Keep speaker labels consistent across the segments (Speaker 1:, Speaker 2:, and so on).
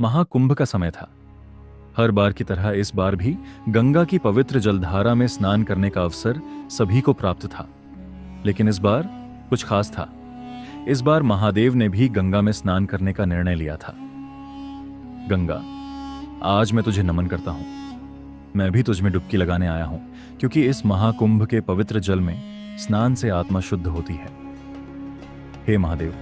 Speaker 1: महाकुंभ का समय था। हर बार की तरह इस बार भी गंगा की पवित्र जलधारा में स्नान करने का अवसर सभी को प्राप्त था। लेकिन इस बार कुछ खास था। इस बार महादेव ने भी गंगा में स्नान करने का निर्णय लिया था। गंगा, आज मैं तुझे नमन करता हूं। मैं भी तुझ में डुबकी लगाने आया हूं, क्योंकि इस महाकुंभ के पवित्र जल में स्नान से आत्मा शुद्ध होती है। हे महादेव,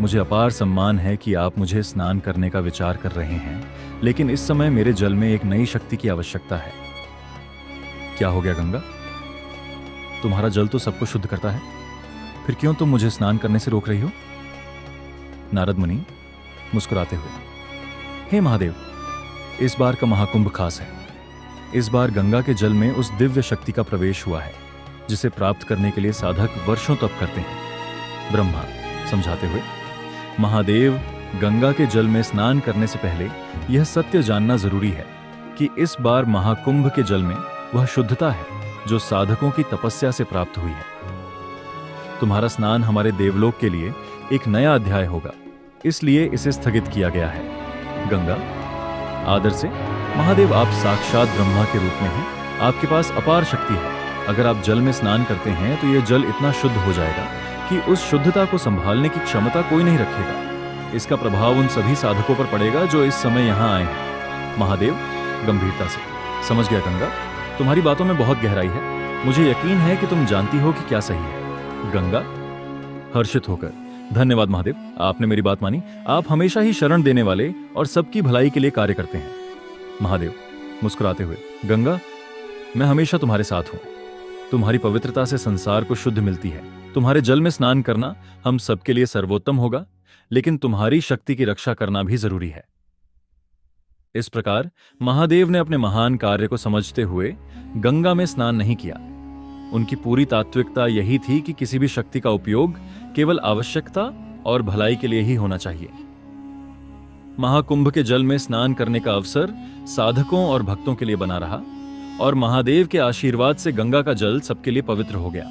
Speaker 1: मुझे अपार सम्मान है कि आप मुझे स्नान करने का विचार कर रहे हैं, लेकिन इस समय मेरे जल में एक नई शक्ति की आवश्यकता है। क्या हो गया गंगा? तुम्हारा जल तो सबको शुद्ध करता है, फिर क्यों तुम मुझे स्नान करने से रोक रही हो? नारद मुनि मुस्कुराते हुए, हे महादेव, इस बार का महाकुंभ खास है। इस बार गंगा के जल में उस दिव्य शक्ति का प्रवेश हुआ है जिसे प्राप्त करने के लिए साधक वर्षों तप करते हैं। ब्रह्मा समझाते हुए, महादेव, गंगा के जल में स्नान करने से पहले यह सत्य जानना जरूरी है कि इस बार महाकुंभ के जल में वह शुद्धता है जो साधकों की तपस्या से प्राप्त हुई है। तुम्हारा स्नान हमारे देवलोक के लिए एक नया अध्याय होगा, इसलिए इसे स्थगित किया गया है। गंगा, आदर से, महादेव, आप साक्षात ब्रह्मा के रूप में हैं। आपके पास अपार शक्ति है। अगर आप जल में स्नान करते हैं तो यह जल इतना शुद्ध हो जाएगा कि उस शुद्धता को संभालने की क्षमता कोई नहीं रखेगा। इसका प्रभाव उन सभी साधकों पर पड़ेगा जो इस समय यहां आए हैं। महादेव गंभीरता से, समझ गया गंगा, तुम्हारी बातों में बहुत गहराई है। मुझे यकीन है कि तुम जानती हो कि क्या सही है। गंगा हर्षित होकर, धन्यवाद महादेव, आपने मेरी बात मानी। आप हमेशा ही शरण देने वाले और सबकी भलाई के लिए कार्य करते हैं। महादेव मुस्कुराते हुए, गंगा, मैं हमेशा तुम्हारे साथ हूं। तुम्हारी पवित्रता से संसार को शुद्ध मिलती है। तुम्हारे जल में स्नान करना हम सबके लिए सर्वोत्तम होगा, लेकिन तुम्हारी शक्ति की रक्षा करना भी जरूरी है। इस प्रकार महादेव ने अपने महान कार्य को समझते हुए गंगा में स्नान नहीं किया। उनकी पूरी तात्विकता यही थी कि किसी भी शक्ति का उपयोग केवल आवश्यकता और भलाई के लिए ही होना चाहिए। महाकुंभ के जल में स्नान करने का अवसर साधकों और भक्तों के लिए बना रहा और महादेव के आशीर्वाद से गंगा का जल सबके लिए पवित्र हो गया।